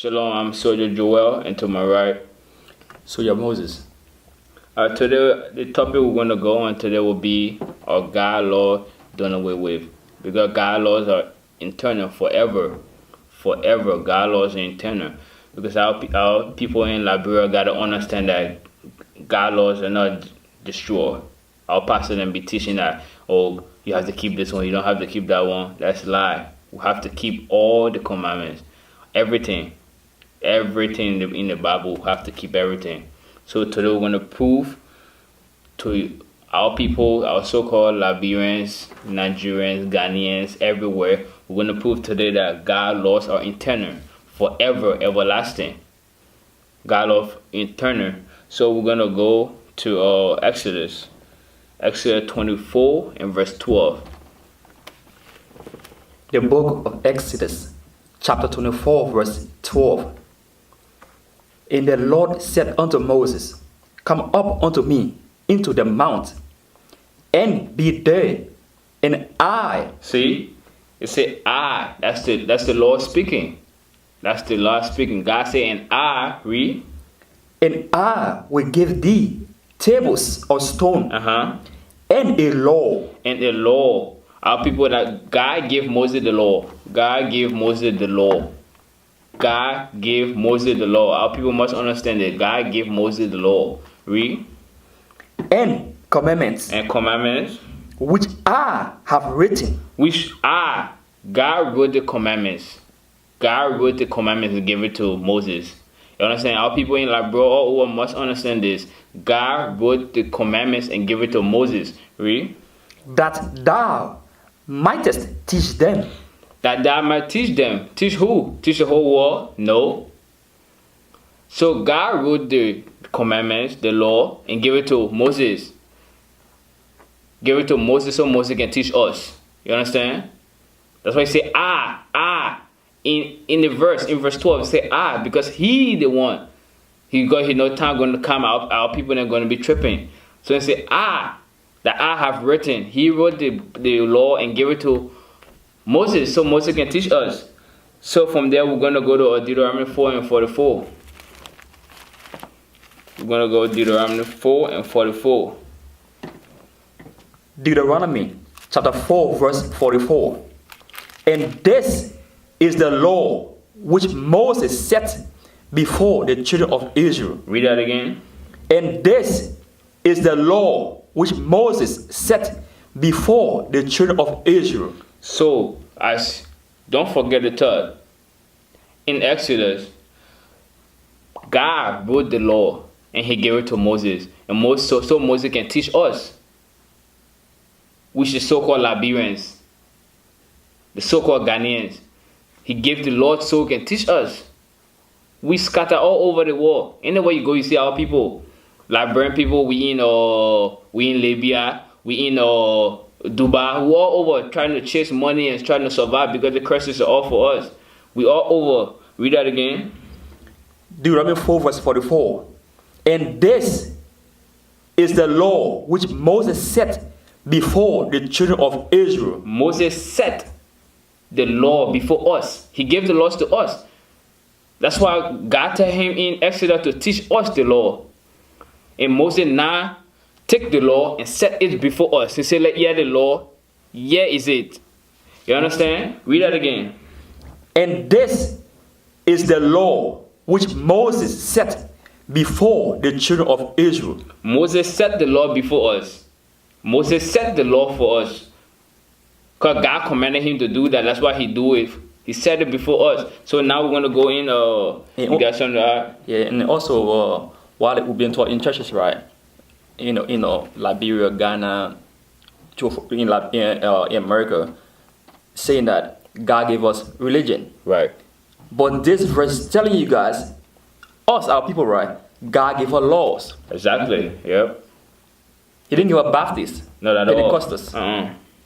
Shalom, I'm Soldier Joel, and to my right, Soldier Moses. Today, the topic we're going to go on today will be our God law done away with. Because God laws are eternal forever. Forever, God laws are eternal. Because our people in Liberia got to understand that God laws are not destroyed. Our pastor then be teaching that, oh, you have to keep this one, you don't have to keep that one. That's a lie. We have to keep all the commandments. Everything in the Bible, we have to keep everything. So today we're going to prove to our people, our so-called Liberians, Nigerians, Ghanaians, everywhere, we're going to prove today that God laws are eternal, forever, everlasting. God laws eternal. So we're going to go to Exodus 24 and verse 12. The book of Exodus, chapter 24, verse 12. And the Lord said unto Moses, Come up unto me into the mount, and be there, and I. See, it said I. That's the Lord speaking. That's the Lord speaking. God said, and I, read. And I will give thee tables of stone, and a law. And a law. Our people that God gave Moses the law. God gave Moses the law. God gave Moses the law. Our people must understand that God gave Moses the law. Read. And commandments. And commandments. Which I have written. God wrote the commandments. God wrote the commandments and gave it to Moses. You understand? Our people in Liberia all over must understand this. God wrote the commandments and gave it to Moses. Read. That thou mightest teach them. That thou might teach them. Teach who? Teach the whole world? No. So God wrote the commandments, the law, and gave it to Moses. Give it to Moses so Moses can teach us. You understand? That's why he say in verse 12, say because he the one. He no time going to come out, our people are going to be tripping. So he say that I have written. He wrote the law and gave it to Moses so Moses can teach us. So from there we're going to go to Deuteronomy 4 and 44. We're going to go Deuteronomy 4 and 44. Deuteronomy chapter 4 verse 44. And this is the law which Moses set before the children of Israel. Read that again. And this is the law which Moses set before the children of Israel. So, don't forget the third. In Exodus, God wrote the law and he gave it to Moses. And so Moses can teach us, which is so-called Liberians, the so-called Ghanaians. He gave the Lord so he can teach us. We scatter all over the world. Anywhere you go, you see our people. Liberian people, we in Libya, we in Dubai, we're all over trying to chase money and trying to survive because the curses are all for us. We all over. Read that again. Deuteronomy 4 verse 44. And this is the law which Moses set before the children of Israel. Moses set the law before us. He gave the laws to us. That's why God told him in Exodus to teach us the law. And Moses now take the law and set it before us. He said, yeah, the law, yeah is it. You understand? Read that again. And this is the law which Moses set before the children of Israel. Moses set the law before us. Moses set the law for us. Because God commanded him to do that. That's why he do it. He set it before us. So now we're going to go in. You got something to add? Yeah, and also while we've been taught in churches, right? Liberia, Ghana, in America, saying that God gave us religion. Right. But this verse is telling you guys, us, our people, right? God gave us laws. Exactly. Yep. He didn't give us Baptist, not at all. Pentecostals,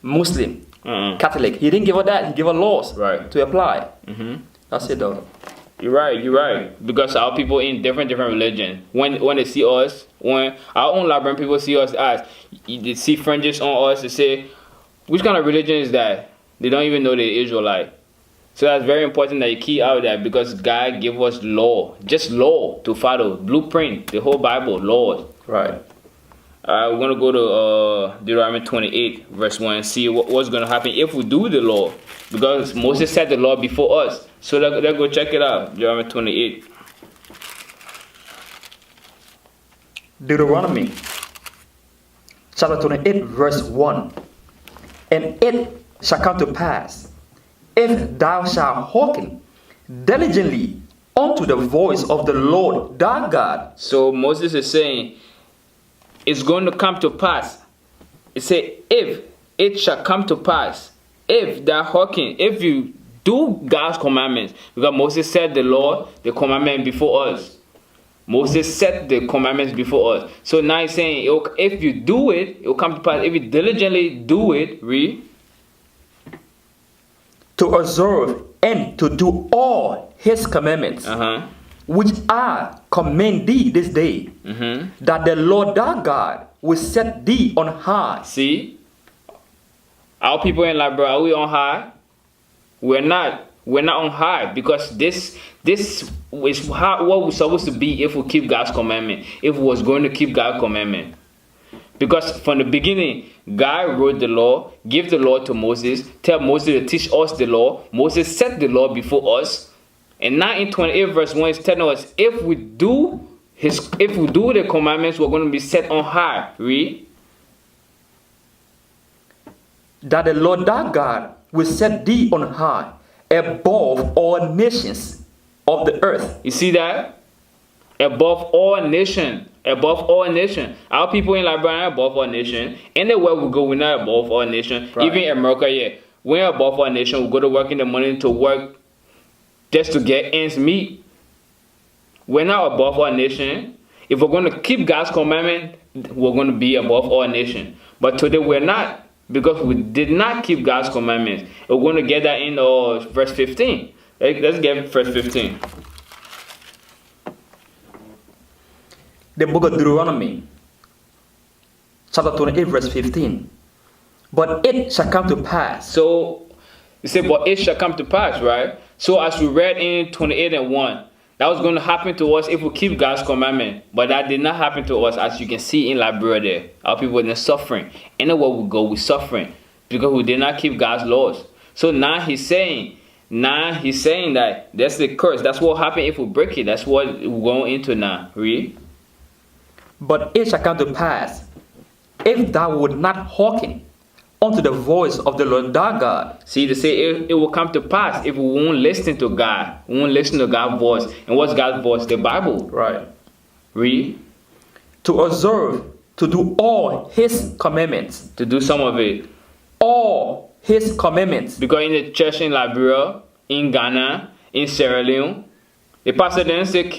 Muslim, Catholic. He didn't give us that. He gave us laws to apply. That's it, though. You're right. Because our people in different religion, when they see us, when our own Liberian people see us as, they see fringes on us, they say, which kind of religion is that? They don't even know they're Israelite. So that's very important that you keep out of that, because God gave us law, just law to follow, blueprint, the whole Bible, laws. Right. We're going to go to Deuteronomy 28, verse 1, and see what's going to happen if we do the law. Because Moses set the law before us. So let's go check it out. Deuteronomy 28. Deuteronomy chapter 28, verse 1. And it shall come to pass, if thou shalt hearken diligently unto the voice of the Lord thy God. So Moses is saying, it's going to come to pass. It says, if it shall come to pass, if thou hearken, if you do God's commandments, because Moses set the law, the commandment before us. Moses set the commandments before us. So now he's saying, if you do it, it will come to pass. If you diligently do it, read. To observe and to do all his commandments, which I command thee this day, that the Lord thy God will set thee on high. See? Our people in Liberia, are we on high? We're not. We're not on high, because this is what we're supposed to be if we keep God's commandment. If we was going to keep God's commandment. Because from the beginning, God wrote the law, gave the law to Moses, tell Moses to teach us the law. Moses set the law before us. And now in 28 verse 1 is telling us, if we do the commandments, we're going to be set on high. Read. That the Lord thy God will set thee on high above all nations of the earth. You see that? Above all nations. Above all nations. Our people in Liberia are above all nations. Anywhere we go, we're not above all nations. Right. Even in America, yeah. We're above all nations. We go to work in the morning to work just to get ends meet. We're not above all nations. If we're going to keep God's commandment, we're going to be above all nations. But today we're not, because we did not keep God's commandments. We're going to get that in verse 15. Let's get verse 15. The book of Deuteronomy, chapter 28, verse 15. But it shall come to pass. So, you say, but it shall come to pass, right? So, as we read in 28 and 1, that was going to happen to us if we keep God's commandment. But that did not happen to us, as you can see in Liberia there. Our people were suffering. Anywhere we go, we're suffering, because we did not keep God's laws. So now he's saying that that's the curse. That's what happened if we break it. That's what we're going into now. Read. But it shall come to pass, if thou would not hearken unto the voice of the Lord thy God. See, they say it will come to pass if we won't listen to God. We won't listen to God's voice. And what's God's voice? The Bible. Right. Read. To observe, to do all his commandments. To do some of it. All his commandments. Because in the church in Liberia, in Ghana, in Sierra Leone, the pastor don't say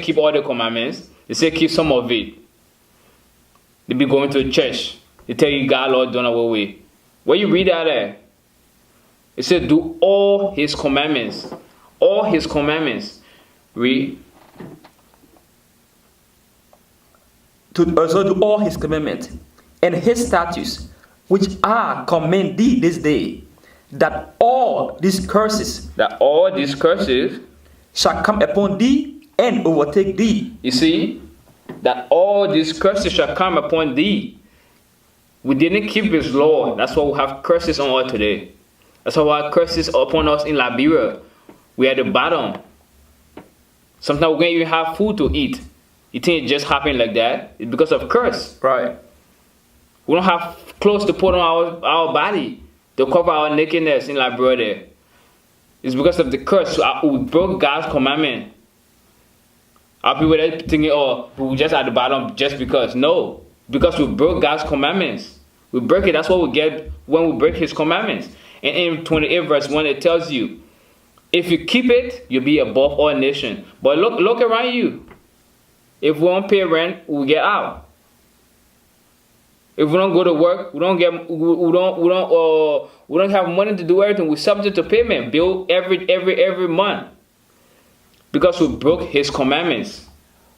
keep all the commandments. They say keep some of it. They be going to church. They tell you God, Lord, done away with. Where you read that at? It said do all his commandments. All his commandments. Read. To also do all his commandments and his statutes, which I command thee this day, that all these curses shall come upon thee and overtake thee. You see, that all these curses shall come upon thee. We didn't keep his law. That's why we have curses on us today. That's why we have curses upon us in Liberia. We are at the bottom. Sometimes we can't even have food to eat. You think it just happened like that? It's because of curse. Right. We don't have clothes to put on our body to cover our nakedness in Liberia. It's because of the curse. We broke God's commandment. Our people are thinking, oh, we're just at the bottom just because. No, because we broke God's commandments. We break it. That's what we get when we break his commandments. And in 28 verse 1, it tells you, if you keep it, you'll be above all nations. But look around you. If we don't pay rent, we get out. If we don't go to work, we don't have money to do everything. We're subject to payment, bill every month. Because we broke his commandments.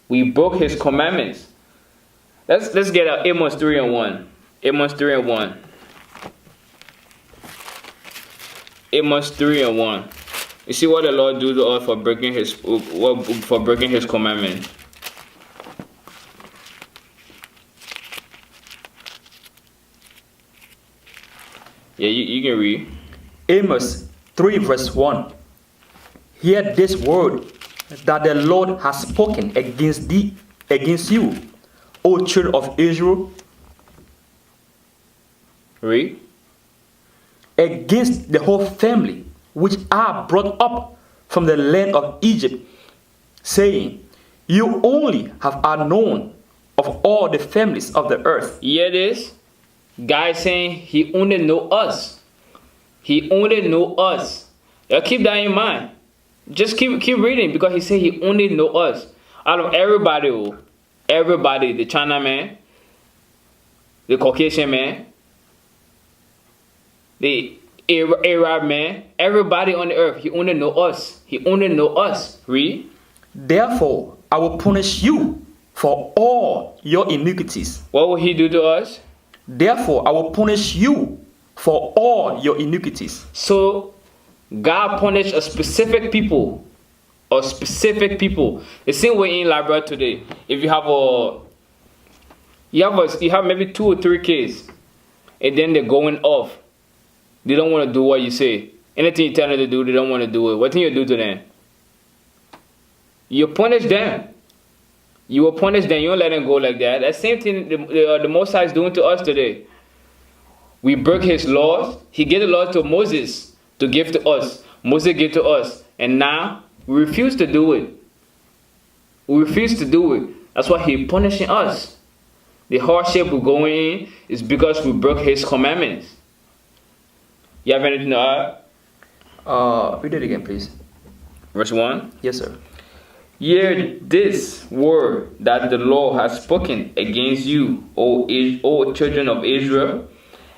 We broke his commandments. Let's get out Amos 3 and 1. Amos 3 and 1. Amos 3:1. You see what the Lord do to us for breaking his commandment. Yeah, you can read. Amos 3 verse 1. Hear this word that the Lord has spoken against you, O children of Israel. Read. Against the whole family which I brought up from the land of Egypt, saying, you only have I known of all the families of the earth. Hear this? God saying he only know us. He only know us. Now keep that in mind. Just keep reading, because he said he only know us. Out of everybody, the China man, the Caucasian man, the Arab man, everybody on the earth, he only know us. He only know us. Read. Therefore, I will punish you for all your iniquities. What will he do to us? Therefore, I will punish you for all your iniquities. So, God punished a specific people. The same way in Liberia today. If you have maybe 2 or 3 kids, and then they're going off. They don't want to do what you say. Anything you tell them to do, they don't want to do it. What do you do to them? You punish them. You will punish them. You don't let them go like that. That same thing the Most High is doing to us today. We break his laws. He gave the laws to Moses to give to us. Moses gave to us. And now, we refuse to do it. We refuse to do it. That's why he's punishing us. The hardship we're going in is because we broke his commandments. You have anything to add? Read it again, please. Verse 1. Yes, sir. Hear this word that the Lord has spoken against you, O children of Israel,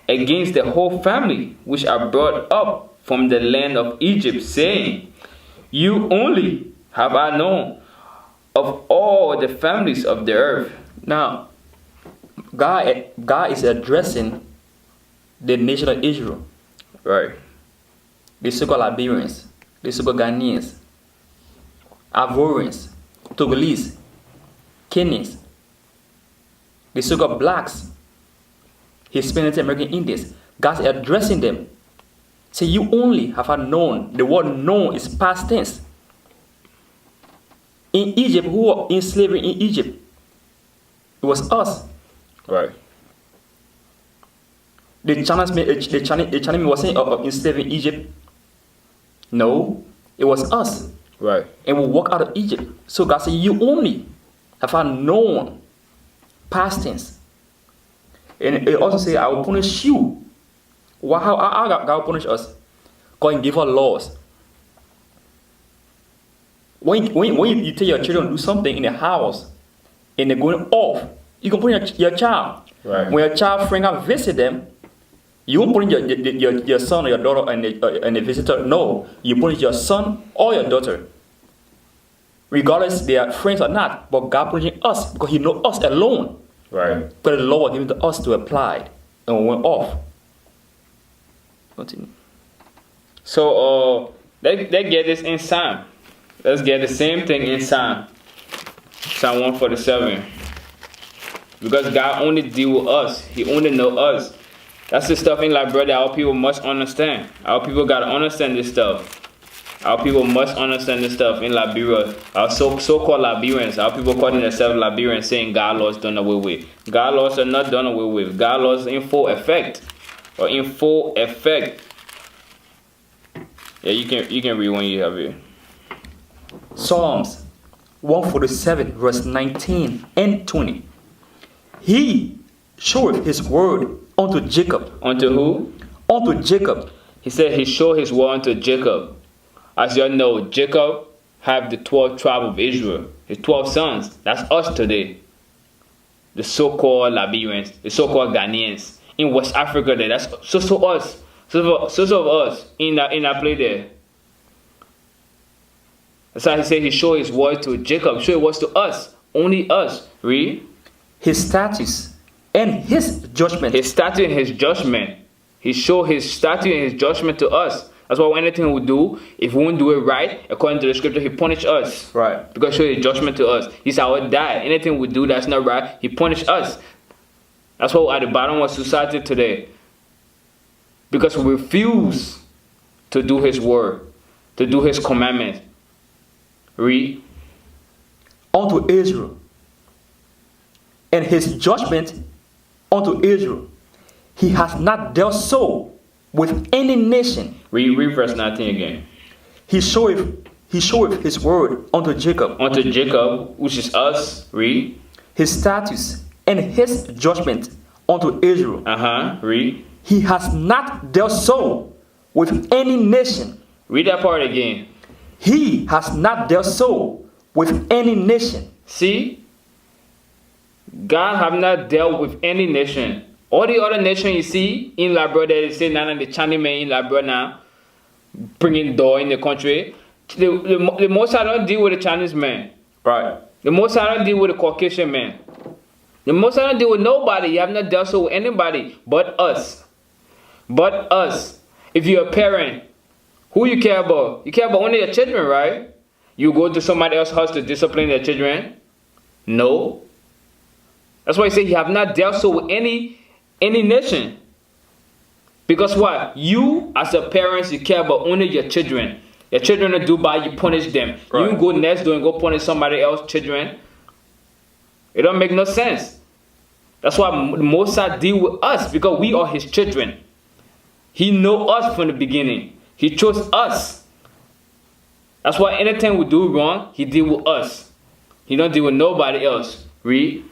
against the whole family which are brought up from the land of Egypt, saying, you only have I known of all the families of the earth. Now, God is addressing the nation of Israel. Right. The so-called Liberians, the so-called Ghanaians, Ivorians, Togolese, Kenyans, the so-called blacks, Hispanic American Indians. God's addressing them. Say, you only have known. The word known is past tense. In Egypt, who were in slavery in Egypt? It was us. Right. The Chinese was in slavery in Egypt. No, it was us. Right. And we walk out of Egypt. So God said, you only have known past tense. And it also says, I will punish you. How God will punish us? God and give us laws. When you tell your children to do something in the house and they're going off, you can put your child. Right. When your child friend come visit them, you won't put your son or your daughter and the visitor. No, you put your son or your daughter. Regardless they are friends or not, but God punishing us because he knows us alone. Right. But the law was given to us to apply, and we went off. Continue. So let's get this in Psalm. Let's get the same thing in Psalm 147. Because God only deal with us. He only know us. That's the stuff in Liberia that our people must understand. Our people gotta understand this stuff. Our people must understand this stuff in Liberia. Our so-called Liberians, our people calling themselves Liberians, saying God laws done away with. God laws are not done away with. God laws in full effect. Or in full effect. Yeah, you can read when you have it. Psalms 147 verse 19 and 20. He showeth his word unto Jacob. Unto who? Unto Jacob. He said he showed his word unto Jacob. As you all know, Jacob have the 12 tribe of Israel. His 12 sons. That's us today. The so-called Liberians. The so-called Ghanaians. In West Africa there. That's so us. So of us in that place there. That's why he said he showed his word to Jacob. Show it was to us. Only us. Read. His statutes and his judgment. His statute and his judgment. He showed his statute and his judgment to us. That's why anything we do, if we won't do it right, according to the scripture, he punish us. Right. Because show his judgment to us. He said, I will die. Anything we do that's not right, he punish us. That's why we're at the bottom of society today. Because we refuse to do his word, to do his commandments. Read. Unto Israel, and his judgment unto Israel. He has not dealt so with any nation. Read verse 19 again. He showeth his word unto Jacob. Unto Jacob, which is us. Read. His statutes and his judgment unto Israel. Read. He has not dealt so with any nation. Read that part again. He has not dealt so with any nation. See? God have not dealt with any nation. All the other nations you see in Liberia, they say now the Chinese men in Liberia now, bringing door in the country. The most I don't deal with the Chinese men. Right. The most I don't deal with the Caucasian men. The most I don't deal with nobody. You have not dealt so with anybody but us. But us. If you're a parent, who you care about? You care about only your children, right? You go to somebody else's house to discipline their children? No. That's why I say you have not dealt so with any nation. Because what? You, as a parent, you care about only your children. Your children do bad, you punish them. Right. You go next door and go punish somebody else's children. It don't make no sense. That's why Moses deal with us, because we are his children. He know us from the beginning. He chose us. That's why anything we do wrong, he deal with us. He don't deal with nobody else. Read.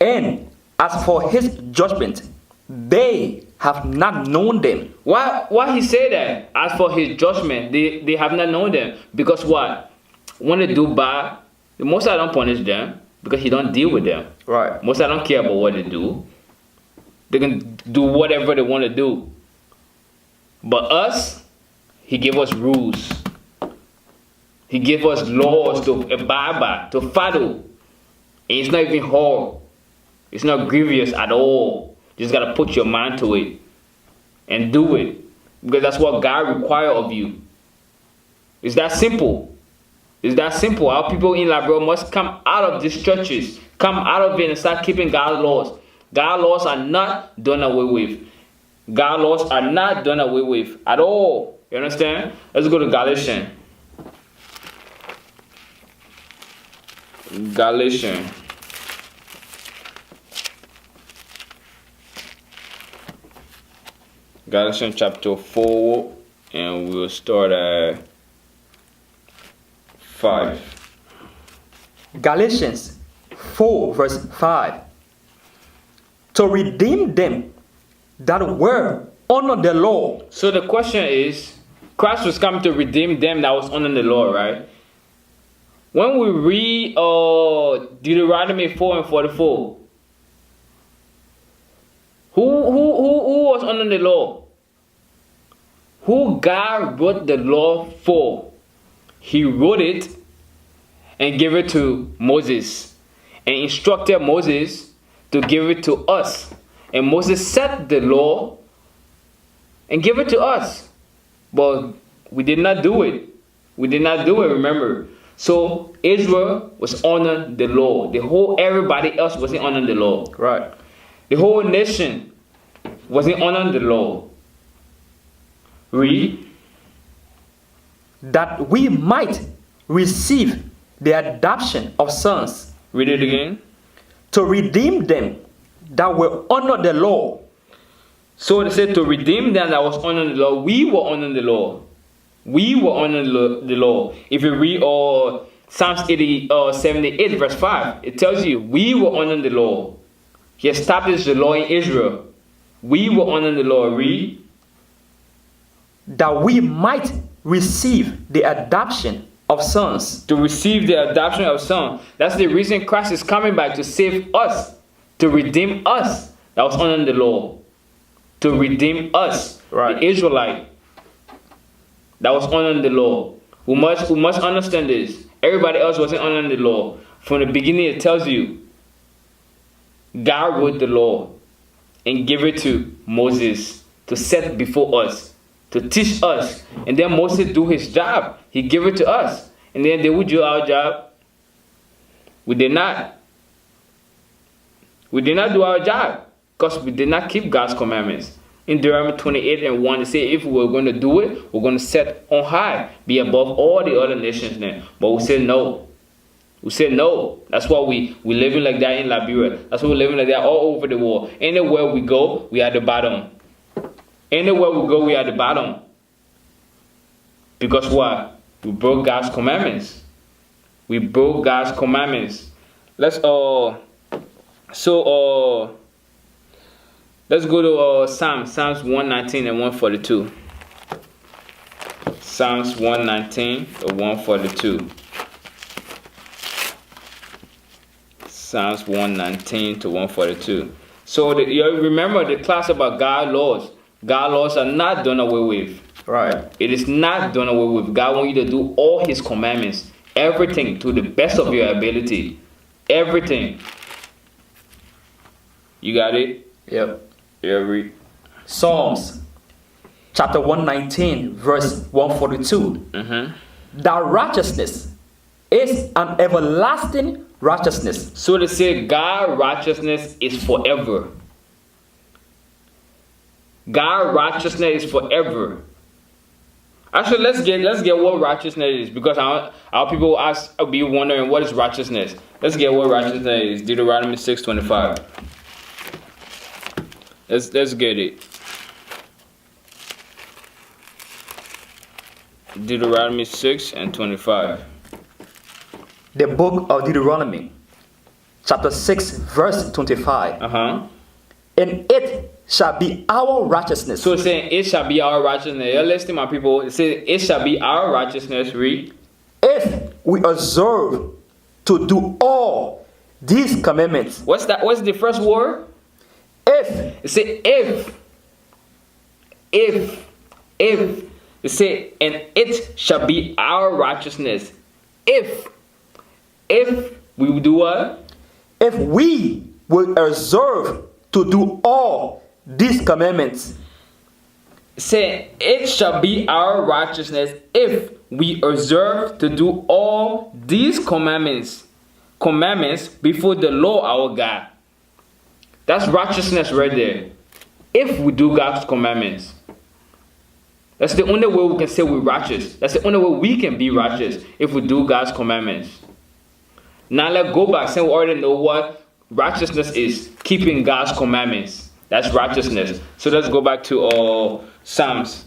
And as for his judgment, they have not known them. Why he say that? As for his judgment, they have not known them. Because what? When they do bad, the Most High don't punish them, because he don't deal with them. Right. Most High don't care about what they do. They can do whatever they want to do. But us, he gave us rules. He gave us laws to abide by, to follow. And it's not even hard. It's not grievous at all. You just got to put your mind to it and do it. Because that's what God requires of you. It's that simple. It's that simple. Our people in Liberia must come out of these churches. Come out of it and start keeping God's laws. God's laws are not done away with. God's laws are not done away with at all. You understand? Let's go to Galatians. Galatians chapter 4, and we'll start at 5. Galatians 4 verse 5. To redeem them that were under the law. So the question is, Christ was coming to redeem them that was under the law, right? When we read Deuteronomy 4 and 44, who was under the law? Who God wrote the law for? He wrote it and gave it to Moses and instructed Moses to give it to us. And Moses set the law and gave it to us. But we did not do it. We did not do it, remember. So Israel was under the law. Everybody else wasn't under the law. Right. The whole nation wasn't under the law. Read. That we might receive the adoption of sons. Read it again. To redeem them that were under the law. So it said to redeem them that was under the law. We were under the law. We were under the law. If you read Psalms 78 verse 5, it tells you we were under the law. He established the law in Israel. We were under the law. Read. That we might receive the adoption of sons. To receive the adoption of sons. That's the reason Christ is coming back, to save us, to redeem us that was under the law. To redeem us, right. The Israelite that was under the law. We must understand this. Everybody else wasn't under the law. From the beginning, it tells you God wrote the law and gave it to Moses to set before us. to teach us. And then Moses do his job. He give it to us. And then did we do our job? We did not. We did not do our job because we did not keep God's commandments. In Deuteronomy 28:1, it says if we were going to do it, we're going to set on high, be above all the other nations then. But we said no. We said no. That's why we living like that in Liberia. That's why we're living like that all over the world. Anywhere we go, we are at the bottom. Anywhere we go, we are at the bottom. Because why? We broke God's commandments. We broke God's commandments. Let's go to Psalms 119 and 142. Psalms 119 and 142. Psalms 119 to 142. So you remember the class about God laws. God laws are not done away with. Right. It is not done away with. God wants you to do all his commandments. Everything to the best of your ability. Everything. You got it? Yep. Every. Psalms chapter 119 verse 142. Thy righteousness is an everlasting righteousness. So to say God's righteousness is forever. God's righteousness is forever. Actually, let's get what righteousness is, because our people will be wondering what is righteousness. Let's get what righteousness is. Deuteronomy 6:25. Let's get it. Deuteronomy 6:25. The book of Deuteronomy, chapter 6, verse 25. And it shall be our righteousness. So it's saying it shall be our righteousness. You're listening, my people. It says it shall be our righteousness. Read. If we observe to do all these commandments. What's that? What's the first word? If. It says if. It says, and it shall be our righteousness. If we will do what? If we will observe to do all these commandments. Say, it shall be our righteousness if we observe to do all these commandments before the Lord our God. That's righteousness right there. If we do God's commandments. That's the only way we can say we're righteous. That's the only way we can be righteous, if we do God's commandments. Now let's go back, since we already know what righteousness is. Keeping God's commandments. That's righteousness. So let's go back to Psalms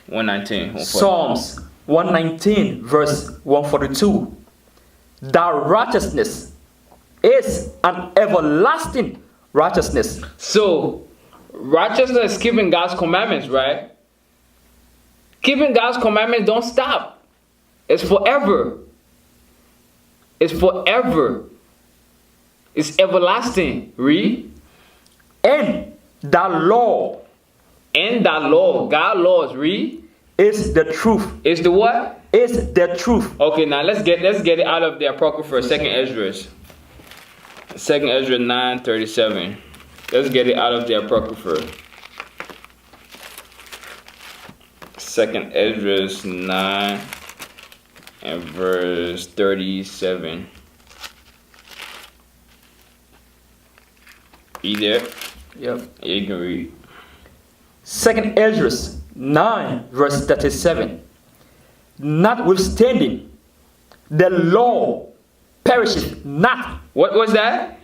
119. Psalms 119 verse 142. Thy righteousness is an everlasting righteousness. So righteousness is keeping God's commandments, right? Keeping God's commandments don't stop. It's forever. It's forever. It's everlasting. Read. And thy law. And thy law. God's laws. Read. Is the truth. Is the what? Is the truth. Okay, now let's get it out of the Apocrypha. 2nd Ezra. 2nd Ezra 9:37. Let's get it out of the Apocrypha. 2nd Ezra 9 and verse 37. Read there? Yep. Yeah, you can read. 2nd Ezra 9 verse 37. Notwithstanding, the law perisheth not. What was that?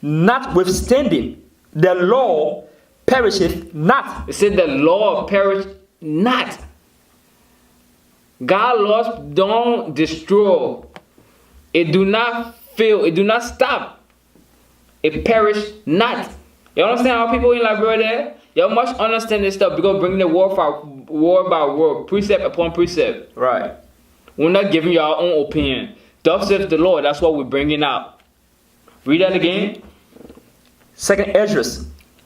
Notwithstanding, the law perisheth not. It said the law perish not. God's laws don't destroy. It do not fail. It do not stop. It perish not. You understand how people in Liberia there? You must understand this stuff, because bringing the word by word, precept upon precept. Right. We're not giving you our own opinion. Thus saith the Lord. That's what we're bringing out. Read that again. 2nd Ezra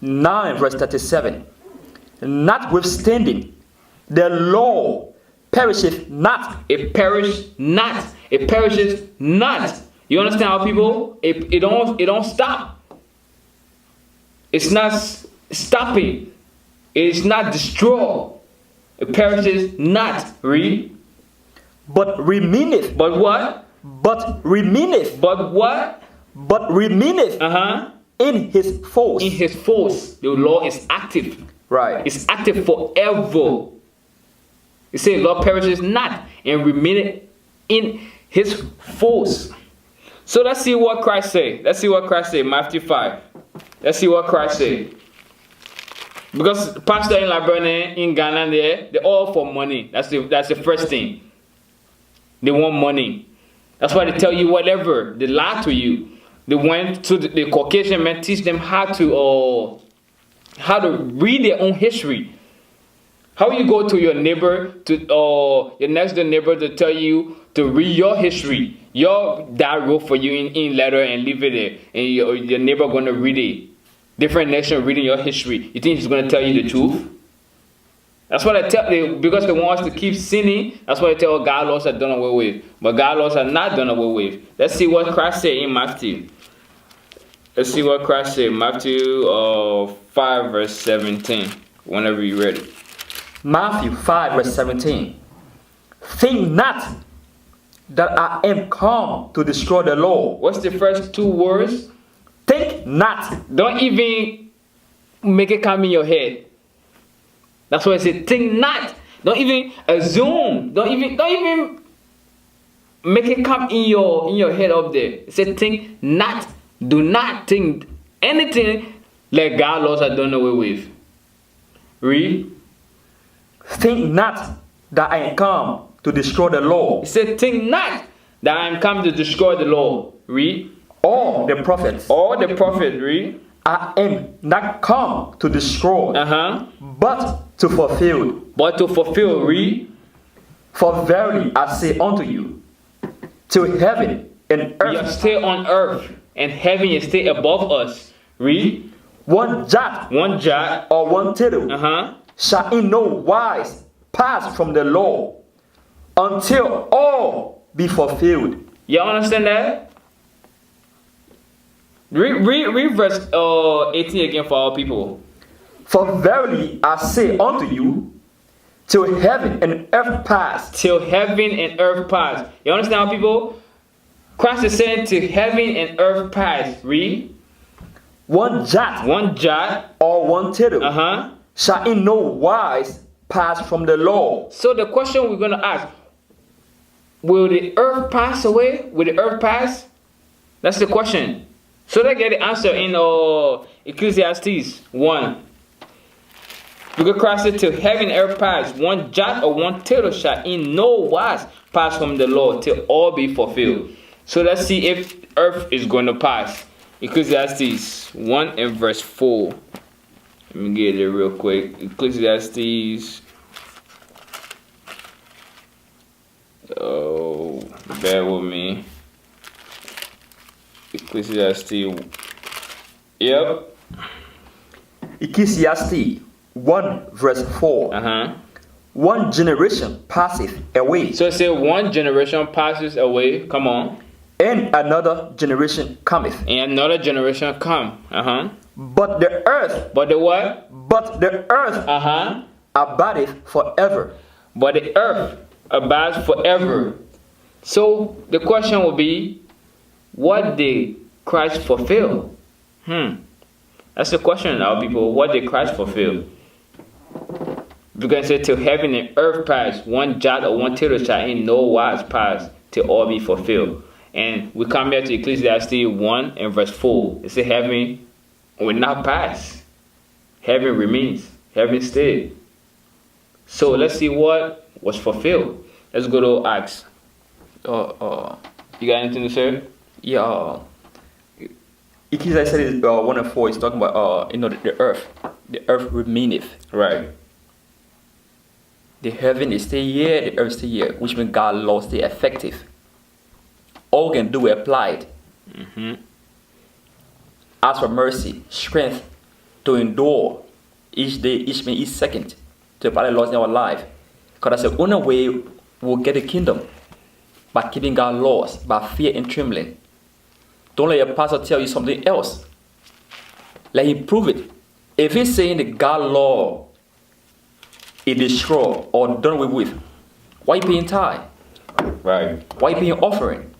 9 verse 37. Notwithstanding, the law perisheth not. It perishes not. It perishes not. You understand how people? It don't stop. It's not stopping. It's not destroyed. It perishes not. Read. but remaineth. But what? But remaineth. But what? But remaineth in his force. In his force. The law is active. Right. It's active forever. It says law perishes not and remaineth in his force. So let's see what Christ say. Let's see what Christ say. Matthew 5. Let's see what Christ say. Because pastor in Liberia, in Ghana, they're all for money. That's the first thing. They want money. That's why they tell you whatever. They lie to you. They went to the Caucasian men, teach them how to read their own history. How you go to your neighbor, to your next door neighbor, to tell you to read your history. Your dad wrote for you in letter and leave it there, and your neighbor going to read it. Different nation reading your history. You think he's going to tell you the truth? That's what I tell you, because they want us to keep sinning. That's why I tell God laws are done away with. But God laws are not done away with. Let's see what Christ said in Matthew. Let's see what Christ said. Matthew 5 verse 17. Whenever you're ready. Matthew 5 verse 17. Think not that I am come to destroy the law. What's the first two words? Think not. Don't even make it come in your head. That's why I say think not. Don't even assume. Don't even make it come in your head up there. It said think not. Do not think anything like God laws are done away with. Read. Think not that I am come to destroy the law. It said think not that I am come to destroy the law. Read. All the prophets. All the prophets. Read. I am not come to destroy, but to fulfill. But to fulfill. Read. For verily I say unto you, till heaven and earth. We are still on earth, and heaven is still above us. Read. One jot or one tittle shall in no wise pass from the law until all be fulfilled. You understand that? Read verse 18 again for our people. For verily I say unto you, till heaven and earth pass. Till heaven and earth pass. You understand, our people? Christ is saying till heaven and earth pass. Read. One jot or one tittle shall in no wise pass from the law. So the question we're going to ask, will the earth pass away? Will the earth pass? That's the question. So let's get the answer in Ecclesiastes 1. Because Christ said, till heaven and earth pass, one jot or one tittle shall in no wise pass from the law till all be fulfilled. So let's see if earth is going to pass. Ecclesiastes 1 and verse 4. Let me get it real quick. Ecclesiastes. Oh, bear with me. Ecclesiastes. Yep. Ecclesiastes 1 verse 4. One generation passeth away. So it says one generation passes away. Come on. And another generation cometh. And another generation come. But the earth. But the what? But the earth. Abideth forever. But the earth abides forever. So the question will be, what did Christ fulfill? That's the question now, people. What did Christ fulfill? We're going to say till heaven and earth pass, one jot or one tittle shall in no wise pass till all be fulfilled. And we come here to Ecclesiastes 1 and verse 4. It says heaven will not pass. Heaven remains. Heaven stays. So let's see what was fulfilled. Let's go to Acts. You got anything to say? Yeah. Ecclesiastes 1 and 4 is talking about the earth. The earth remaineth. Right. The heaven is still here, the earth is still here, which means God's law is still effective. All can do applied. Ask for mercy, strength to endure each day, each minute, each second to apply the laws in our life. Because that's the only way we'll get the kingdom, by keeping God's laws, by fear and trembling. Don't let your pastor tell you something else. Let him prove it. If he's saying that God's law is destroyed or done away with, why you paying tithe? Right. Why you paying offering?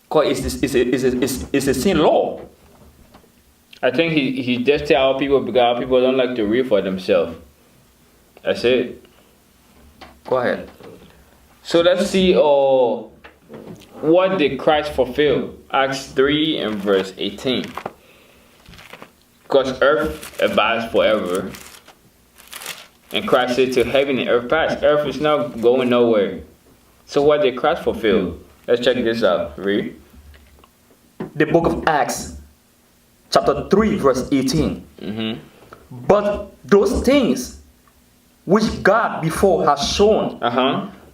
Because it's a sin law. I think he just tell our people because our people don't like to read for themselves. That's it. Go ahead. So let's see what did Christ fulfill? Acts 3 and verse 18. Because earth abides forever. And Christ said to heaven and earth pass. Earth is not going nowhere. So what did Christ fulfill? Let's check this out. Read. The book of Acts, chapter 3, verse 18. Mm-hmm. But those things which God before has shown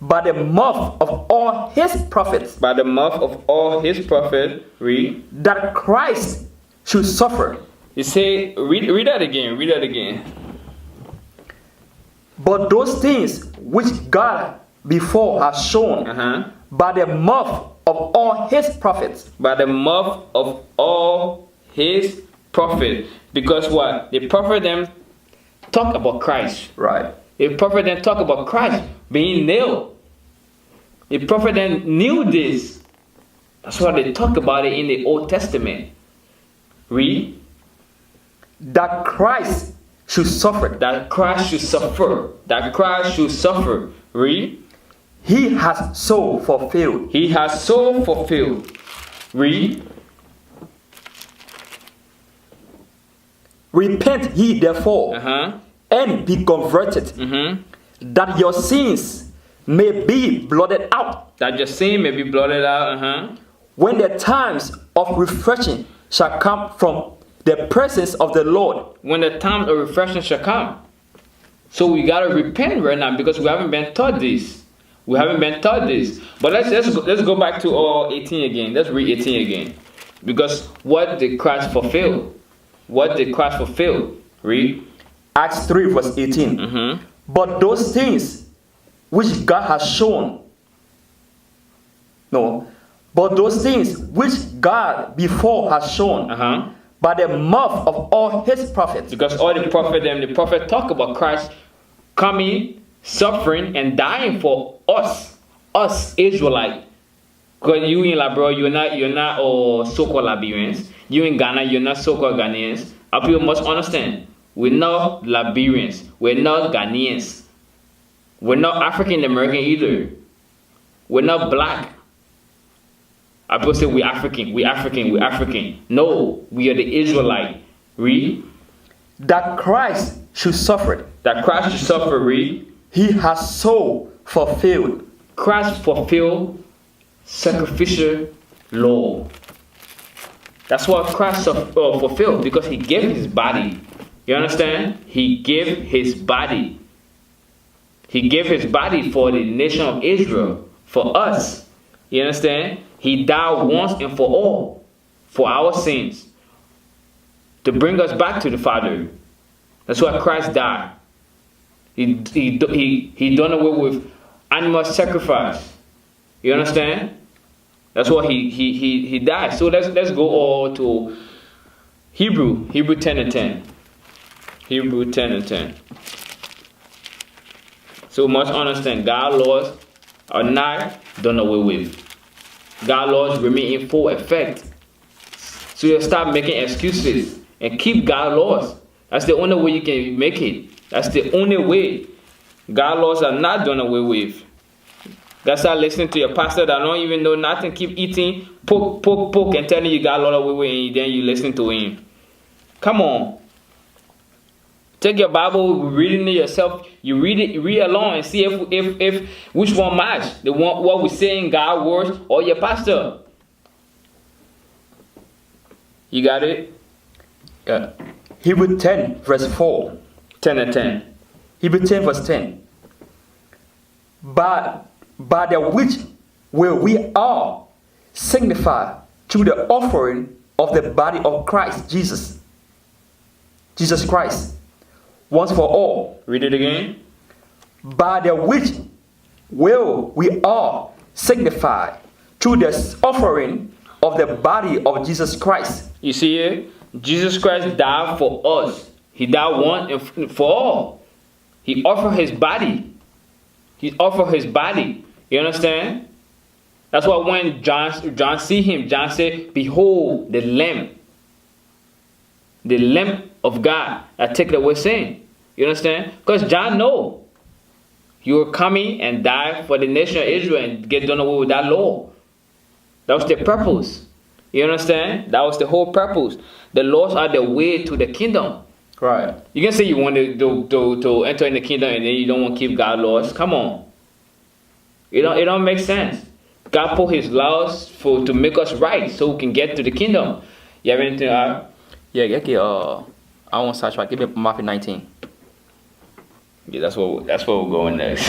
by the mouth of all his prophets. By the mouth of all his prophets. Read. That Christ should suffer. You say, read that again. Read that again. But those things which God before has shown by the mouth of all his prophets. By the mouth of all his prophets. Because what? The prophet them talk about Christ. Right. The prophet then talk about Christ being nailed. The prophet then knew this. That's why they talk about it in the Old Testament. Read. That Christ should suffer. That Christ should suffer. That Christ should suffer. Read. He has so fulfilled. He has so fulfilled. Read. Repent ye therefore, and be converted, that your sins may be blotted out. That your sin may be blotted out. When the times of refreshing shall come from the presence of the Lord. When the times of refreshing shall come. So we gotta repent right now because we haven't been taught this. We haven't been taught this. But let's go back to 18 again. Let's read 18 again. Because what did Christ fulfill? What did Christ fulfill? Read. Acts 3 verse 18. But those things which God has shown. But those things which God before has shown by the mouth of all his prophets. Because all the prophet talk about Christ coming, suffering, and dying for us Israelites. Because you in Liberia, you're not so-called Liberians. You in Ghana, you're not so-called Ghanaians. Our people must understand, we're not Liberians. We're not Ghanaians. We're not African American either. We're not black. Our people say we're African. No, we are the Israelite. Read. That Christ should suffer. That Christ should suffer. Read. He has so fulfilled. Christ fulfilled sacrificial law. That's what Christ fulfilled because he gave his body. You understand? He gave his body. He gave his body for the nation of Israel, for us. You understand? He died once and for all for our sins to bring us back to the Father. That's why Christ died. He done away with animal sacrifice. You understand? That's why he died. So let's go all to Hebrew 10 and 10. Hebrew 10 and 10. So we must understand God's laws are not done away with. God's laws remain in full effect. So you stop making excuses and keep God's laws. That's the only way you can make it. That's the only way. God's laws are not done away with. That's not listening to your pastor that don't even know nothing. Keep eating, poke, and telling you God's laws away with, and then you listen to him. Come on. Take your Bible, reading it yourself. You read along and see if which one match. The one what we say in God's words or your pastor. You got it? Yeah. Hebrew 10 verse 4. 10 and 10. Hebrew 10 verse 10. By the which will we all signify through the offering of the body of Christ Jesus Christ, once for all. Read it again. By the which will we all signify through the offering of the body of Jesus Christ. You see it? Jesus Christ died for us. He died once and for all. He offered his body. He offered his body. You understand? That's why when John see him, John said, "Behold the Lamb of God that taketh away sin." You understand? Because John know you were coming and die for the nation of Israel and get done away with that law. That was the purpose. You understand? That was the whole purpose. The laws are the way to the kingdom. Right. You can say you want to enter in the kingdom and then you don't want to keep God's laws. Come on. It don't make sense. God put his laws to make us right so we can get to the kingdom. You have anything to add? Yeah, I want to start. Give me Matthew 19. Yeah, that's where we're going next.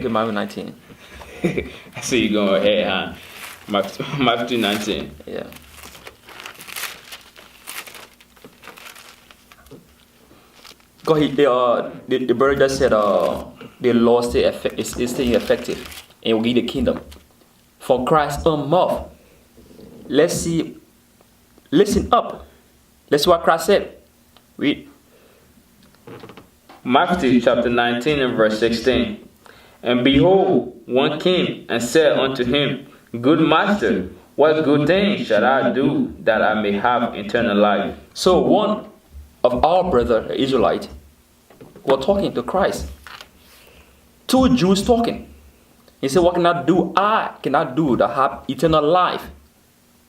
Give Matthew 19. I see you going ahead, huh? Matthew 19. Yeah. Because the brother just said the law is still effective and will give the kingdom. For Christ's own mouth. Listen up. Let's see what Christ said. Read. Matthew chapter 19 and verse 16. And behold, one came and said unto him, Good master, what good thing shall I do that I may have eternal life? So one of our brother Israelites were talking to Christ. Two Jews talking. He said, what can I do? I cannot do to have eternal life.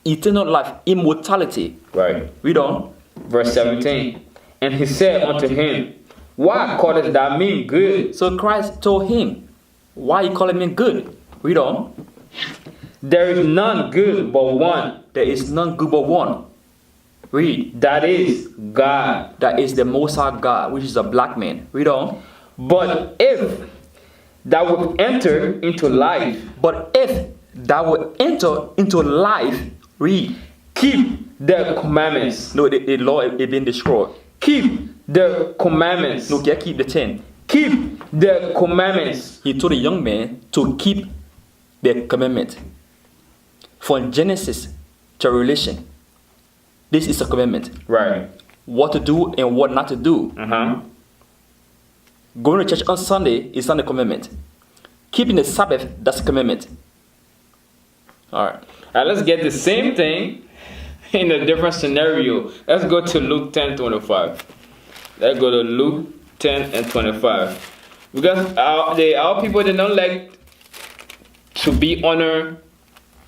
Eternal life, immortality. Right. Read on. Verse 17. And he said unto him, Why callest thou me good? So Christ told him, why you calling me good? Read on. There is none good but one. There is none good but one. Read. That is God. That is the Most High God, which is a black man. Read on. But if thou wilt enter into life, But if thou wilt enter into life, read. keep the commandments. No, the law is being destroyed. Keep the commandments. No, can't keep the 10. Keep the commandments. He told the young man to keep the commandment. From Genesis to Revelation, this is a commandment. Right. What to do and what not to do. Going to church on Sunday is not a commandment. Keeping the Sabbath, that's a commandment. Alright. Let's get the same thing in a different scenario. Let's go to Luke 10:25. Let's go to Luke 10 and 25. Because our people, they don't like to be under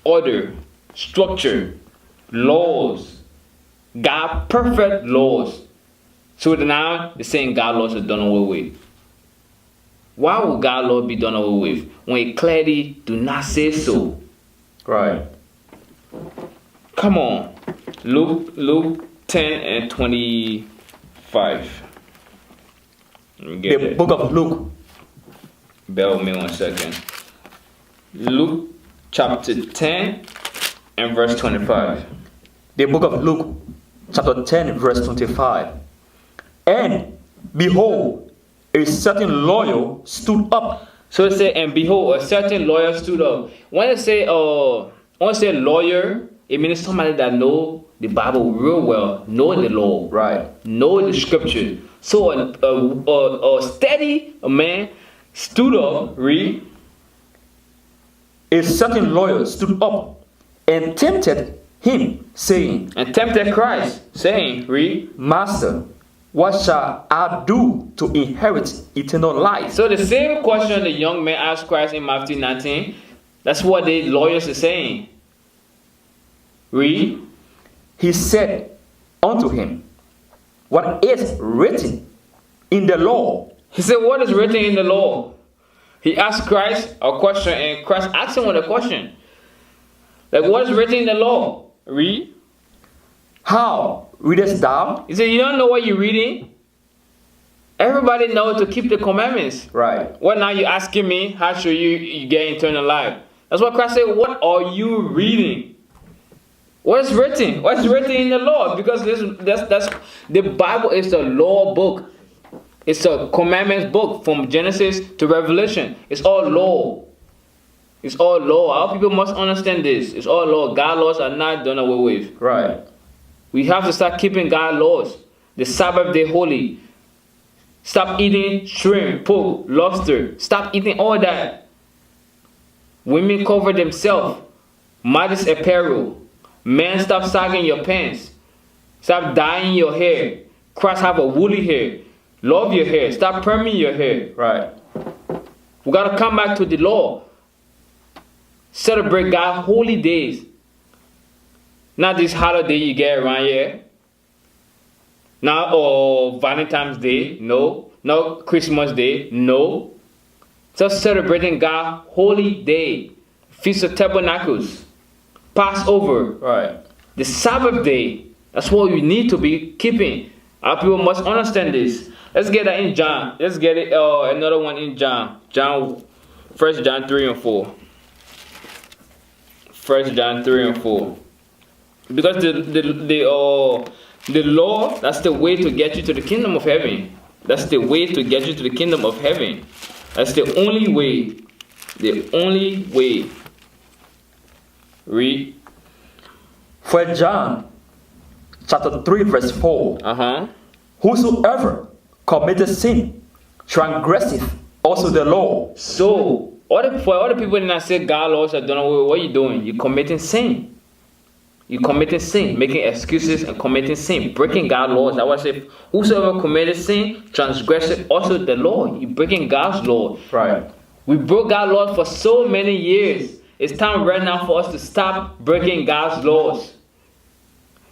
order, structure, laws. God perfect laws. So now they're saying God laws are done away with. Why would God law be done away with when it clearly do not say so? Right. Come on. Luke 10 and 25. Let me get The it. book of Luke. Bear with me 1 second. Luke chapter 10 and verse 25. The book of Luke, chapter 10, verse 25. And behold, a certain lawyer stood up. So it said, and behold, a certain lawyer stood up. When it say lawyer, it means somebody that know the Bible real well, know the law, Right. know the scripture. So a steady man stood up, read. A certain lawyer stood up and tempted him, saying, And tempted Christ, saying, read. Master, what shall I do to inherit eternal life? So the same question the young man asked Christ in Matthew 19, that's what the lawyers are saying. Read. He said unto him, what is written in the law? He said, what is written in the law? He asked Christ a question, and Christ asked him with a question. Like, what is written in the law? Read. How readest thou? He said, you don't know what you're reading? Everybody knows to keep the commandments. Right. What now you asking me, how should you get eternal life? That's what Christ said, what are you reading? What is written? What is written in the law? Because that's the Bible is a law book. It's a commandments book from Genesis to Revelation. It's all law. It's all law. Our people must understand this. It's all law. God's laws are not done away with. Right. We have to start keeping God's laws. the Sabbath day holy. Stop eating shrimp, pork, lobster. Stop eating all that. Women cover themselves. Modest apparel. Men, stop sagging your pants. Stop dyeing your hair. Christ have a woolly hair. Love your hair. Stop perming your hair. Right. We gotta come back to the law. Celebrate God's holy days. Not this holiday you get around here. Not Valentine's Day. No. Not Christmas Day. No. Just celebrating God's holy day. Feast of Tabernacles. Passover. Right. The Sabbath day. That's what you need to be keeping. Our people must understand this. Let's get that in John. Let's get it. Another one in John. 1 John 3 and 4. 1 John 3 and 4. Because the law, that's the way to get you to the kingdom of heaven. That's the way to get you to the kingdom of heaven. That's the only way. The only way. Read. 1 John chapter 3 verse 4. Whosoever committeth sin transgresseth also the law. So, for all the people that not say God laws are done away, what are you doing? You're committing sin. You're committing sin, making excuses and committing sin, breaking God's laws. I was say, whosoever committed sin transgresseth also the law. You're breaking God's law. Right. We broke God's laws for so many years. It's time right now for us to stop breaking God's laws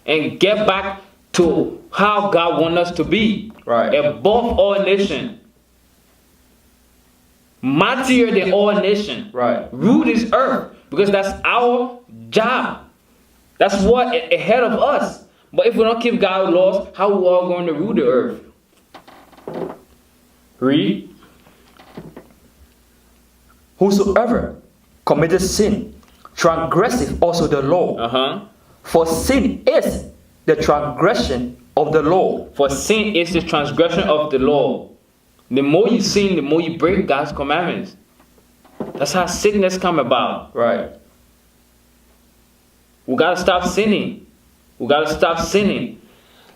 and get back to how God wants us to be. Right. Above all nations. Mightier than all nations. Right. Rule this earth. Because that's our job. That's what ahead of us. But if we don't keep God's laws, how are we all going to rule the earth? Read. Whosoever committeth sin transgresseth also the law. For sin is the transgression of the law. For sin is the transgression of the law. The more you sin, the more you break God's commandments. That's how sickness come about. Right. We gotta stop sinning. We gotta stop sinning.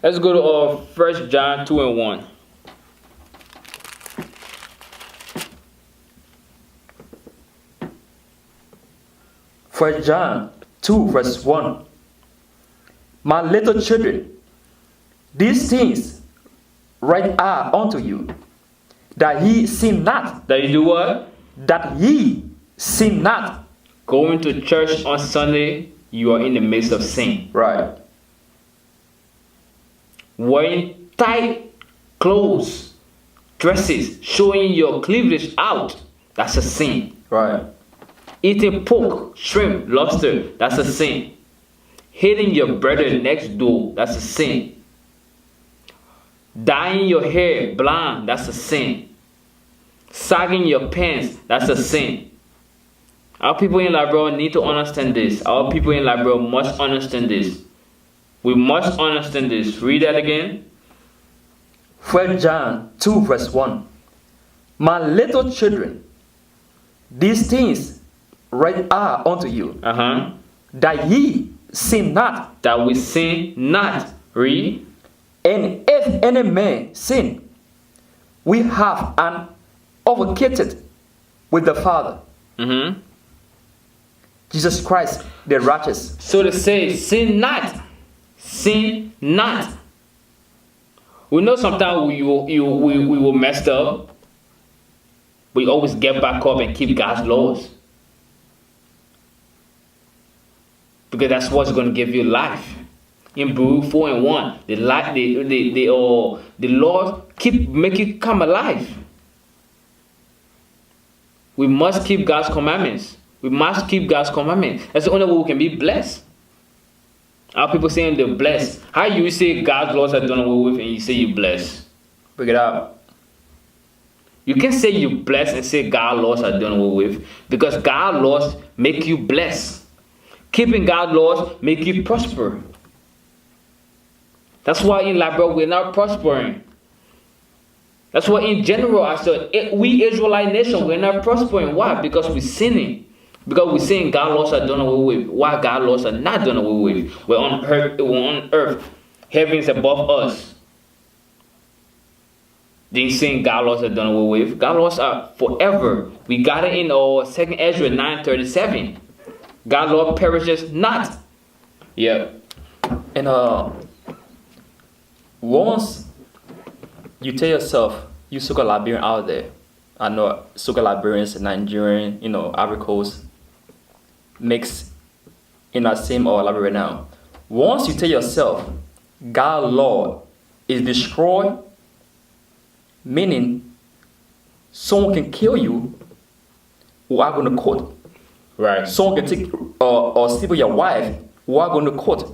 Let's go to 1 John 2 and 1. First John 2 verse 1. My little children, these things write I unto you, that ye sin not. That you do what? That ye sin not. Going to church on Sunday, you are in the midst of sin. Right. Wearing tight clothes, dresses, showing your cleavage out, that's a sin. Right. Eating pork, shrimp, lobster, that's a sin. Hating your brother next door, that's a sin. Dyeing your hair blonde, that's a sin. Sagging your pants, that's a sin. Our people in Liberia need to understand this. Our people in Liberia must understand this. We must understand this. Read that again. 1 John 2 verse 1. My little children, these things write I unto you, that ye sin not. That we sin not. Read. And if any man sin, we have an advocate with the Father, Jesus Christ the righteous. So to say, sin not. Sin not. We know sometimes we will mess up. We always get back up and keep God's laws. Because that's what's going to give you life. In Hebrews 4 and 1, the Lord make you come alive. We must keep God's commandments. We must keep God's commandments. That's the only way we can be blessed. Our people saying they're blessed. How you say God's laws are done away with and you say you're blessed? Bring it out. You can say you're blessed and say God's laws are done away with, because God's laws make you blessed. Keeping God's laws make you prosper. That's why in Liberia we're not prospering. That's why in general I said we Israelite nation we're not prospering. Why? Because we're sinning. Because we're saying God's laws are done away with. Why God's laws are not done away with? We're on earth. Heaven is above us. Then saying God laws are done away with. God laws are forever. We got it in our 2nd Ezra 9:37. God law perishes not. Yeah. And once you tell yourself, you sugar Liberian out there, I know sugar Liberians, Nigerian, Ivory Coast, mix in that same Liberia now. Once you tell yourself, God's law is destroyed, meaning someone can kill you without going to court. Right. Someone can take or steal your wife without going to court.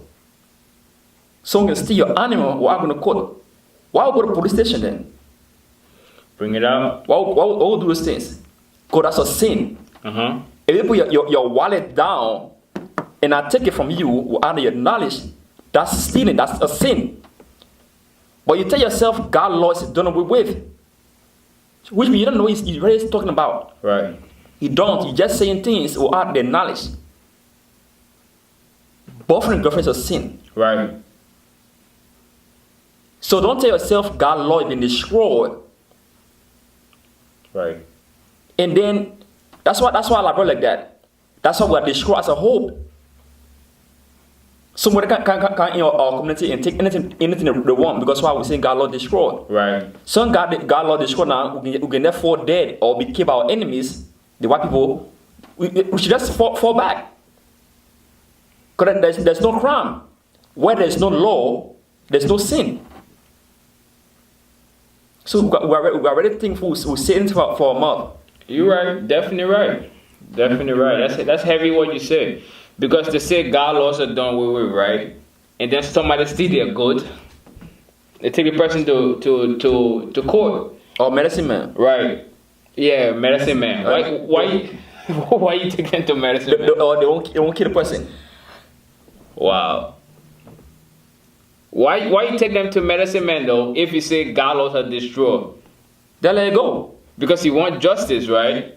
Someone can steal your animal without going to court. Why go to the police station then? Bring it out. Why do those things? Because that's a sin. Uh-huh. If you put your wallet down and I take it from you without your knowledge, that's stealing, that's a sin. But you tell yourself God's law is done away with, which means you don't know what he's really talking about. Right. You don't, you're just saying things without their knowledge. Boyfriend and girlfriend is a sin. Right. So don't tell yourself God's law has been destroyed. Right. And then that's why I like that. That's why we are destroyed as a whole. Somebody can in our community and take anything they want, because why we saying God law destroyed. Right. Some God law destroyed now, we can therefore dead or be killed by our enemies, the white people. We should just fall back. Because there's no crime. Where there's no law, there's no sin. So we are ready to think who say anything for a mouth. You're right. Definitely right. Definitely right. That's heavy what you say. Because they say God laws are done away with, right? And then somebody steal their goat. They take the person to court. Or medicine man. Right. Yeah, medicine man. Why you take them to medicine man? Or they won't kill the person. Wow. Why you take them to medicine man though if you say God laws are destroyed? They let it go. Because you want justice, right?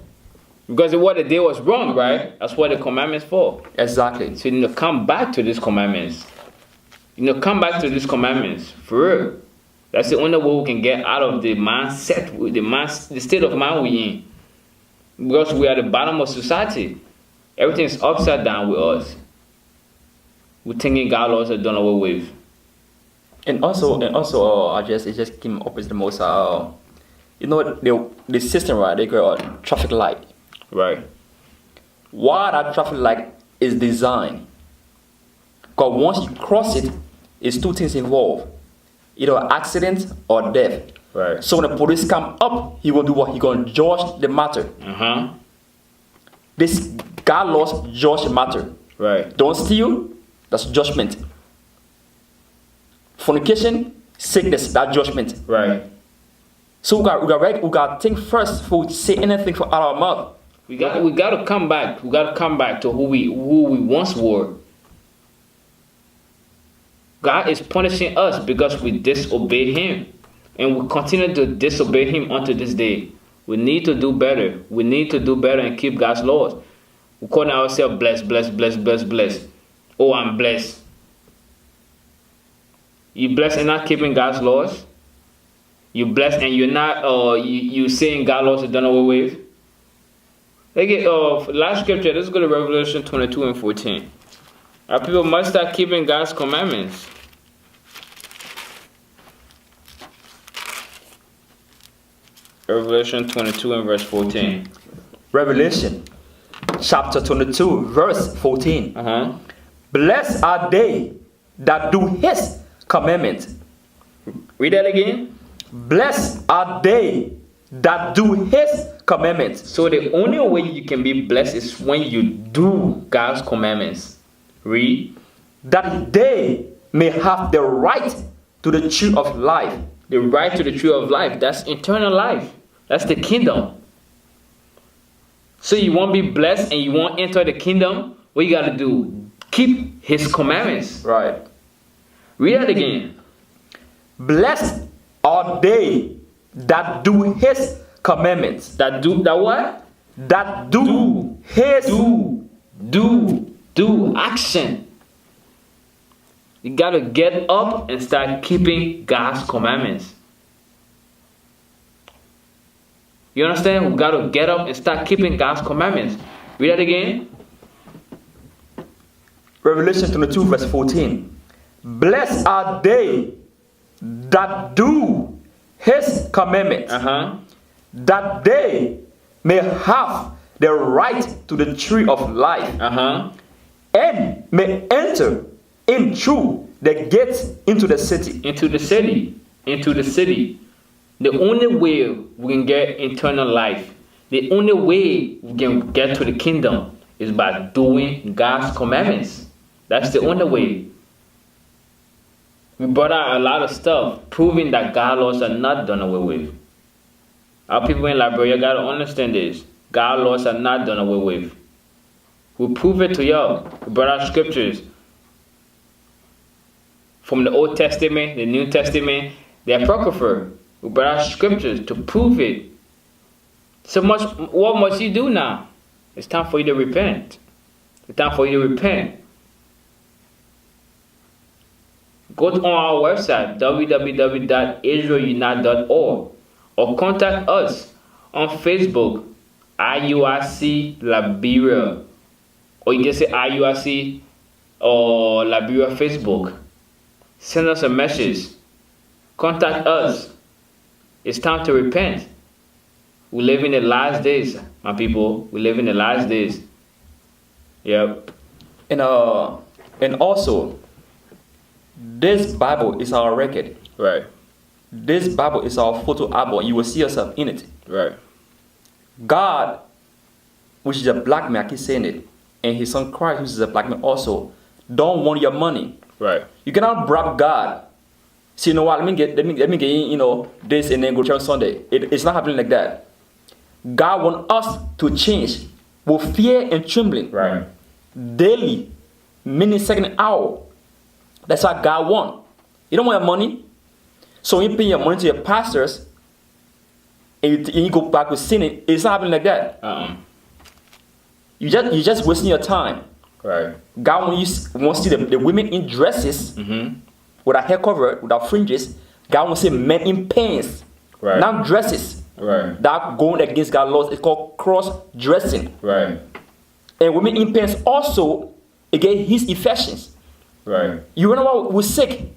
Because what they did was wrong, right? That's what the commandments for. Exactly. So you need to come back to these commandments. You need to come back to these commandments. For real. That's the only way we can get out of the mindset, the state of mind we're in. Because we are the bottom of society. Everything is upside down with us. We're thinking God laws are done away with. And also, it just came up with the most. The system, right? They go traffic light. Right. Why that traffic light is designed? Because once you cross it, it's two things involved: either accident or death. Right. So when the police come up, he will do what? He gonna judge the matter. This God laws judge the matter. Right. Don't steal. That's judgment. Fornication, sickness, that judgment. Right. So we got to think first before we say anything from out of our mouth. We got to come back. We got to come back to who we once were. God is punishing us because we disobeyed Him, and we continue to disobey Him unto this day. We need to do better. We need to do better and keep God's laws. We call ourselves blessed, blessed, blessed, blessed, blessed. Oh, I'm blessed. You blessed and not keeping God's laws? You blessed and you're not, you saying God's laws are done away with? Look at last scripture. Let's go to Revelation 22 and 14. Our people must start keeping God's commandments. Revelation 22 and verse 14. Revelation chapter 22 verse 14. Blessed are they that do His commandments. Read that again. Blessed are they that do His commandments. So the only way you can be blessed is when you do God's commandments. Read. That they may have the right to the tree of life. The right to the tree of life. That's eternal life. That's the kingdom. So you want to be blessed and you want to enter the kingdom, what you got to do? Keep His commandments. Right. Read that again. Blessed are they that do His commandments. That do that what? That do His do action. You gotta get up and start keeping God's commandments. You understand? We got to get up and start keeping God's commandments. Read that again. Revelation 22 verse 14. Blessed are they that do his commandments, that they may have the right to the tree of life, and may enter in through the gates into the city. Into the city. Into the city. The only way we can get eternal life, the only way we can get to the kingdom is by doing God's commandments. That's the only way. We brought out a lot of stuff proving that God's laws are not done away with. Our people in Liberia got to understand this. God's laws are not done away with. We prove it to y'all. We brought out scriptures from the Old Testament, the New Testament, the Apocrypha. We brought out scriptures to prove it. So much, what must you do now? It's time for you to repent. It's time for you to repent. Go on our website, www.israelunite.org, or contact us on Facebook, IUIC Liberia, or you can say IUIC or Liberia Facebook. Send us a message. Contact us. It's time to repent. We live in the last days, my people. We live in the last days. Yep. And also, this Bible is our record. Right. This Bible is our photo album. You will see yourself in it. Right. God, which is a black man, I keep saying it, and his son Christ, which is a black man also, don't want your money. Right. You cannot bribe God. See, you know what? Let me get this and then go church on Sunday. It's not happening like that. God wants us to change with fear and trembling. Right. Daily, minute, second, hour. That's what God wants. You don't want your money. So when you pay your money to your pastors and you go back with sinning, it's not happening like that. You just wasting your time. Right. God wants to see the women in dresses without hair covered, without fringes. God wants to see men in pants, not dresses. Right. That going against God's laws. It's called cross-dressing. Right. And women in pants also against his infections. Right. You remember what was sick,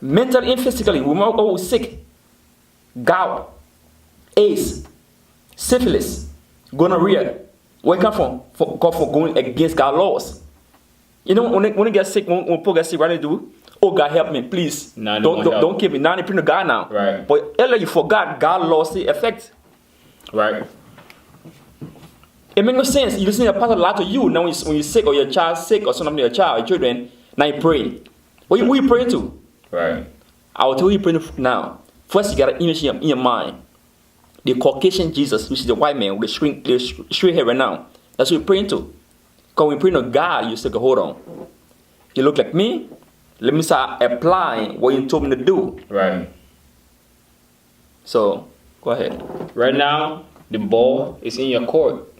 mentally and physically. Remember what was sick? Gout, AIDS, syphilis, gonorrhea. Where it come from? For going against God's laws. You know when you get sick, when people get sick, what do they do? Oh God, help me, please. Nah, don't keep me. Now they pray to God now. Right. But earlier you forgot God's laws the effect. Right. It makes no sense. You listen to a pastor lie to you. Now when you're sick or your child's sick or something, your child, your children, now you pray. Who you praying to? Right. I will tell you praying to now. First you got an image in your mind. The Caucasian Jesus, which is the white man with the straight hair right now. That's what you're praying to. Because when you pray to God, you still go, hold on. You look like me. Let me start applying what you told me to do. Right. So, go ahead. Right now, the ball is in your court.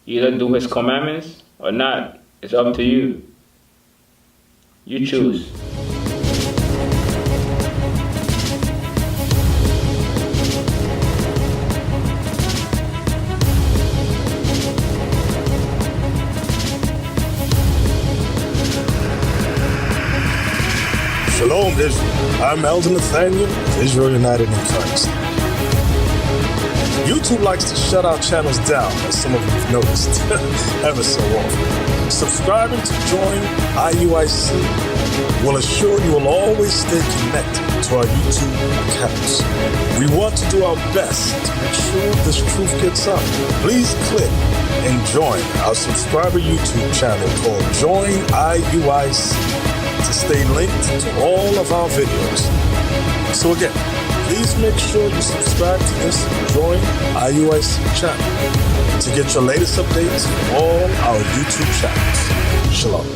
You either do his commandments or not. It's up to you. You choose. Shalom, Israel. I'm Elder Nathaniel, Israel United in Christ. YouTube likes to shut our channels down, as some of you have noticed, ever so often. Subscribing to join IUIC will assure you will always stay connected to our YouTube accounts. We want to do our best to make sure this truth gets out. Please click and join our subscriber YouTube channel called Join IUIC to stay linked to all of our videos. So again, please make sure you subscribe to this Join IUIC channel to get your latest updates from all our YouTube channels. Shalom.